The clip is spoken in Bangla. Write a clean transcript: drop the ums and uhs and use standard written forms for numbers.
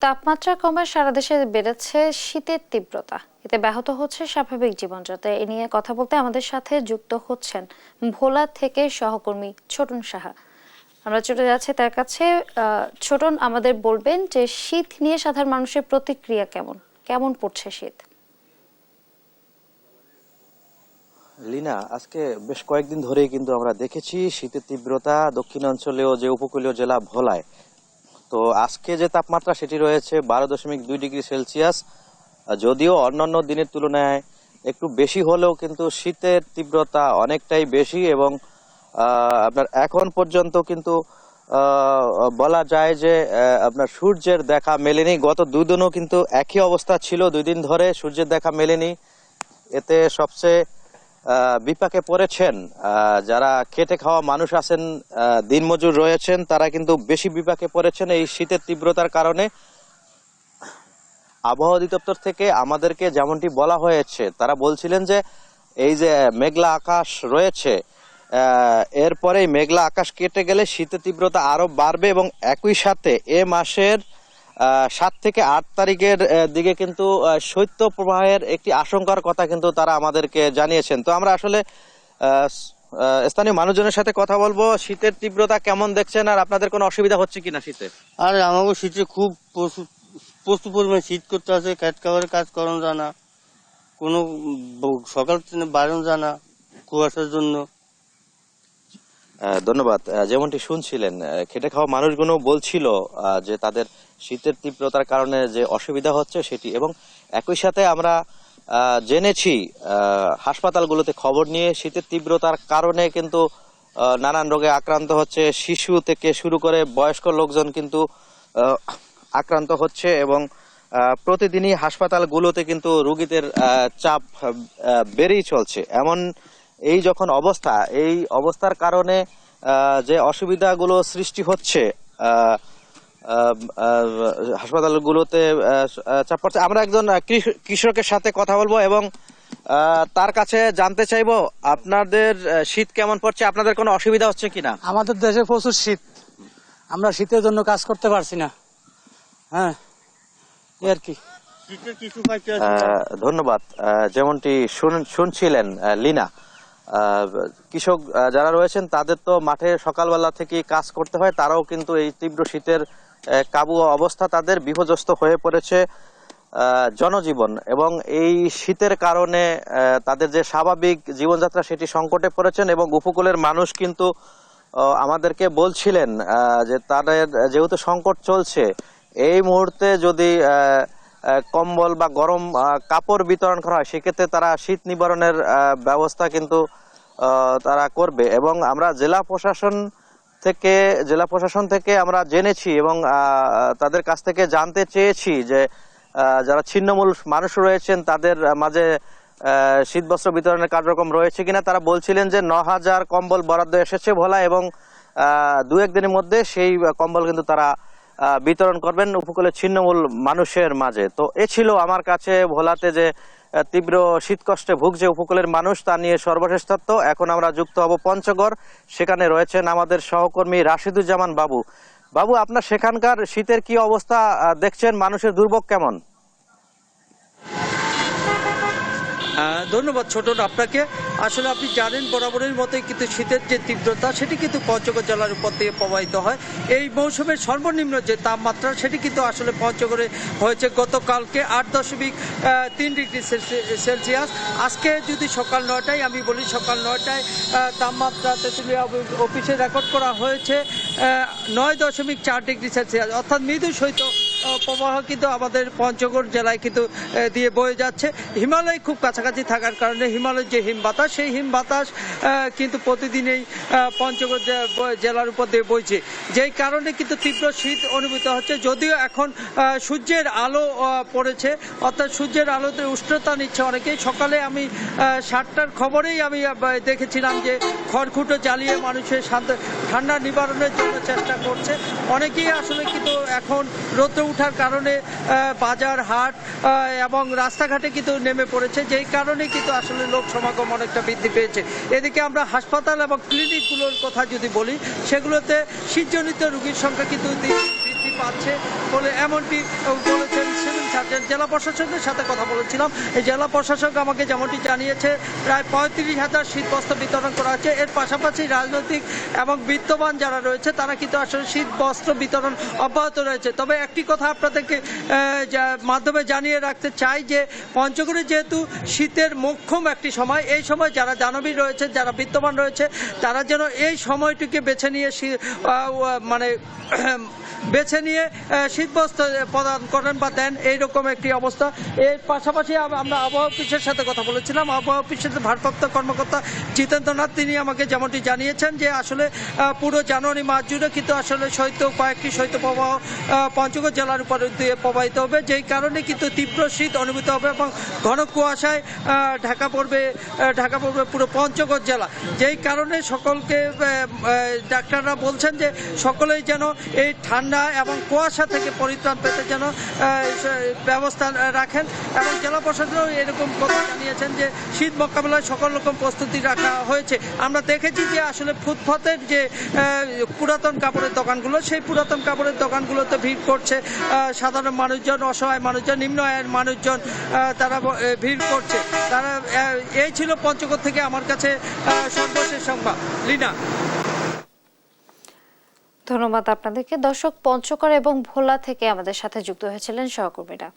তাপমাত্রা কমায় সারা দেশে বেড়েছে শীতের তীব্রতা, এতে ব্যাহত হচ্ছে স্বাভাবিক জীবনযাত্রা। এ নিয়ে কথা বলতে আমাদের সাথে যুক্ত হচ্ছেন ভোলা থেকে সহকর্মী ছোটন সাহা। আমরা চলে যাচ্ছি তার কাছে। ছোটন, আমাদের বলবেন যে শীত নিয়ে সাধারণ মানুষের প্রতিক্রিয়া কেমন কেমন পড়ছে শীত? লিনা, আজকে বেশ কয়েকদিন ধরেই কিন্তু আমরা দেখেছি শীতের তীব্রতা দক্ষিণাঞ্চলীয় যে উপকূলীয় জেলা ভোলায়। তো আজকে যে তাপমাত্রা সেটি রয়েছে 12.2 ডিগ্রি সেলসিয়াস। যদিও অন্যান্য দিনের তুলনায় একটু বেশি হলেও কিন্তু শীতের তীব্রতা অনেকটাই বেশি এবং আপনার এখন পর্যন্ত কিন্তু বলা যায় যে আপনার সূর্যের দেখা মেলেনি। গত দুদিনও কিন্তু একই অবস্থা ছিল, 2 দিন ধরে সূর্যের দেখা মেলেনি। এতে সবচেয়ে বিপাকে পড়েছেন যারা খেটে খাওয়া মানুষ আছেন, দিনমজুর রয়েছেন, তারা কিন্তু বেশি বিপাকে পড়েছেন এই শীতের তীব্রতার কারণে। আবহাওয়া অধিদপ্তর থেকে আমাদেরকে যেমনটি বলা হয়েছে, তারা বলছিলেন যে এই যে মেঘলা আকাশ রয়েছে, এরপরেই মেঘলা আকাশ কেটে গেলে শীতের তীব্রতা আরো বাড়বে এবং একই সাথে এ মাসের 7 থেকে 8 তারিখের দিকে কিন্তু শৈত্য প্রবাহের একটি আশঙ্কার কথা কিন্তু তারা আমাদেরকে জানিয়েছেন। তো আমরা আসলে স্থানীয় মানুষজনের সাথে কথা বলবো। শীতের তীব্রতা কেমন দেখছেন আর আপনাদের কোনো অসুবিধা হচ্ছে কিনা শীতে? আরে আমাকে শীতে খুব প্রচুর পরিমাণে শীত করতে আছে, ক্যাট খাবারের কাজ করানো যায় না, কোনো সকাল থেকে বাড়ানো যায় না কুয়াশার জন্য। ধন্যবাদ। যেমনটি শুনছিলেন, খেটে খাওয়া মানুষগুলো বলছিল যে তাদের শীতের তীব্রতার কারণে যে অসুবিধা হচ্ছে সেটি, এবং একই সাথে আমরা জেনেছি হাসপাতালগুলোতে খবর নিয়ে শীতের তীব্রতার কারণে কিন্তু নানান রোগে আক্রান্ত হচ্ছে, শিশু থেকে শুরু করে বয়স্ক লোকজন কিন্তু আক্রান্ত হচ্ছে এবং প্রতিদিনই হাসপাতালগুলোতে কিন্তু রোগীদের চাপ বেড়েই চলছে। এমন এই যখন অবস্থা, এই অবস্থার কারণে যে অসুবিধাগুলো সৃষ্টি হচ্ছে হাসপাতালগুলোতে চাপ পড়ছে। আমরা একজন কৃষকের সাথে কথা বলবো এবং তার কাছে জানতে চাইবো আপনাদের শীত কেমন পড়ছে, আপনাদের কোনো অসুবিধা হচ্ছে কিনা? আমাদের দেশে প্রচুর শীত, আমরা শীতের জন্য কাজ করতে পারছি না। হ্যাঁ, আর কি। ধন্যবাদ। যেমনটি শুনছিলেন লিনা, কৃষক যারা রয়েছেন তাদের তো মাঠে সকালবেলা থেকে কাজ করতে হয়, তারাও কিন্তু এই তীব্র শীতের কাবু অবস্থা, তাদের বিপর্যস্ত হয়ে পড়েছে জনজীবন এবং এই শীতের কারণে তাদের যে স্বাভাবিক জীবনযাত্রা সেটি সংকটে পড়েছেন। এবং উপকূলের মানুষ কিন্তু আমাদেরকে বলছিলেন যে তাদের যেহেতু সংকট চলছে, এই মুহূর্তে যদি কম্বল বা গরম কাপড় বিতরণ করা হয় সেক্ষেত্রে তারা শীত নিবারণের ব্যবস্থা কিন্তু তারা করবে। এবং আমরা জেলা প্রশাসন থেকে আমরা জেনেছি এবং তাদের কাছ থেকে জানতে চেয়েছি যে যারা ছিন্নমূল মানুষ রয়েছেন তাদের মাঝে শীতবস্ত্র বিতরণের কার্যক্রম রয়েছে কিনা। তারা বলছিলেন যে 9,000 কম্বল বরাদ্দ এসেছে ভোলা এবং 2-1 দিনের মধ্যে সেই কম্বল কিন্তু তারা বিতরণ করবেন উপকূলের ছিন্নমূল মানুষের মাঝে। তো এ ছিল আমার কাছে ভোলাতে যে তীব্র শীতকষ্টে ভুগছে উপকূলের মানুষ, তা নিয়ে সর্বশেষ তথ্য। এখন আমরা যুক্ত হব পঞ্চগড়, সেখানে রয়েছেন আমাদের সহকর্মী রাশিদুজ্জামান বাবু। বাবু, আপনার সেখানকার শীতের কি অবস্থা দেখছেন, মানুষের দুর্ভোগ কেমন? ধন্যবাদ ছোটন আপনাকে। আসলে আপনি জানেন বরাবরের মতোই কিন্তু শীতের যে তীব্রতা সেটি কিন্তু পঞ্চগড় জেলার উপর দিয়ে প্রবাহিত হয়। এই মৌসুমের সর্বনিম্ন যে তাপমাত্রা সেটি কিন্তু আসলে পঞ্চগড়ে হয়েছে গতকালকে 8.3 ডিগ্রি সেলসিয়াস। আজকে যদি সকাল 9টায় আমি বলি, সকাল 9টায় তাপমাত্রা তেঁতুলিয়া অফিসে রেকর্ড করা হয়েছে 9.4 ডিগ্রি সেলসিয়াস, অর্থাৎ মৃদু শৈত্য প্রবাহ কিন্তু আমাদের পঞ্চগড় জেলায় কিন্তু দিয়ে বয়ে যাচ্ছে। হিমালয় খুব কাছাকাছি থাকার কারণে হিমালয়ের যে হিম বাতাস, সেই হিম বাতাস কিন্তু প্রতিদিনেই পঞ্চগড় জেলার উপর দিয়ে বইছে, যেই কারণে কিন্তু তীব্র শীত অনুভূত হচ্ছে। যদিও এখন সূর্যের আলো পড়েছে, অর্থাৎ সূর্যের আলোতে উষ্ণতা নিচ্ছে অনেকেই। সকালে আমি 7টার খবরেই আমি দেখেছিলাম যে খড়কুটো জ্বালিয়ে মানুষের ঠান্ডা নিবারণের জন্য চেষ্টা করছে অনেকেই। আসলে কিন্তু এখন রোদ্র ওঠার কারণে বাজার হাট এবং রাস্তাঘাটে কিন্তু নেমে পড়েছে, যেই কারণে কিন্তু আসলে লোক সমাগম অনেকটা বৃদ্ধি পেয়েছে। এদিকে আমরা হাসপাতাল এবং ক্লিনিকগুলোর কথা যদি বলি, সেগুলোতে শীতজনিত রোগীর সংখ্যা কিন্তু বৃদ্ধি পাচ্ছে বলে এমনটি বলেছেন সিভিল সার্জন। জেলা প্রশাসনের সাথে কথা বলেছিলাম, এই জেলা প্রশাসক আমাকে যেমনটি জানিয়েছে প্রায় 35,000 শীতবস্ত্র বিতরণ করা হচ্ছে। এর পাশাপাশি রাজনৈতিক এবং বিত্তবান যারা রয়েছে তারা কিন্তু আসলে শীতবস্ত্র বিতরণ অব্যাহত রয়েছে। তবে একটি কথা আপনাদেরকে মাধ্যমে জানিয়ে রাখতে চাই যে পঞ্চগড়ে যেহেতু শীতের মোক্ষম একটি সময়, এই সময় যারা দানবী রয়েছে, যারা বিত্তবান রয়েছে, তারা যেন এই সময়টিকে বেছে নিয়ে বেছে নিয়ে শীতবস্ত্র প্রদান করেন বা দেন, এইরকম একটি অবস্থা। এর পাশাপাশি আমরা আবহাওয়া অফিসের সাথে কথা বলেছিলাম। আবহাওয়া অফিসের ভারপ্রাপ্ত কর্মকর্তা জিতেন্দ্রনাথ তিনি আমাকে যেমনটি জানিয়েছেন যে আসলে পুরো জানুয়ারি মাস জুড়ে কিন্তু আসলে কয়েকটি শৈত্যপ্রবাহ পঞ্চগড় জেলার উপর দিয়ে প্রবাহিত হবে, যেই কারণে কিন্তু তীব্র শীত অনুভূত হবে এবং ঘন কুয়াশায় ঢাকা পড়বে পুরো পঞ্চগড় জেলা। যেই কারণে সকলকে ডাক্তাররা বলছেন যে সকলেই যেন এই ঠান্ডা এবং কুয়াশা থেকে পরিত্রাণ পেতে যেন ব্যবস্থা রাখেন। এবং জেলা প্রশাসন এরকম কথা জানিয়েছেন যে শীত মোকাবিলায় সকল রকম প্রস্তুতি রাখা হয়েছে। আমরা দেখেছি যে আসলে ফুটপাতের যে পুরাতন কাপড়ের দোকানগুলো, সেই পুরাতন কাপড়ের দোকানগুলোতে ভিড় করছে সাধারণ মানুষজন, অসহায় মানুষজন, নিম্ন আয়ের মানুষজন, তারা ভিড় করছে। তারা এই ছিল পঞ্চগড় থেকে আমার কাছে সর্বশেষ সংবাদ। লিনা, ধন্যবাদ আপনাদেরকে। দর্শক, পঞ্চগড় এবং ভোলা থেকে আমাদের সাথে যুক্ত হয়েছিলেন সহকর্মীরা।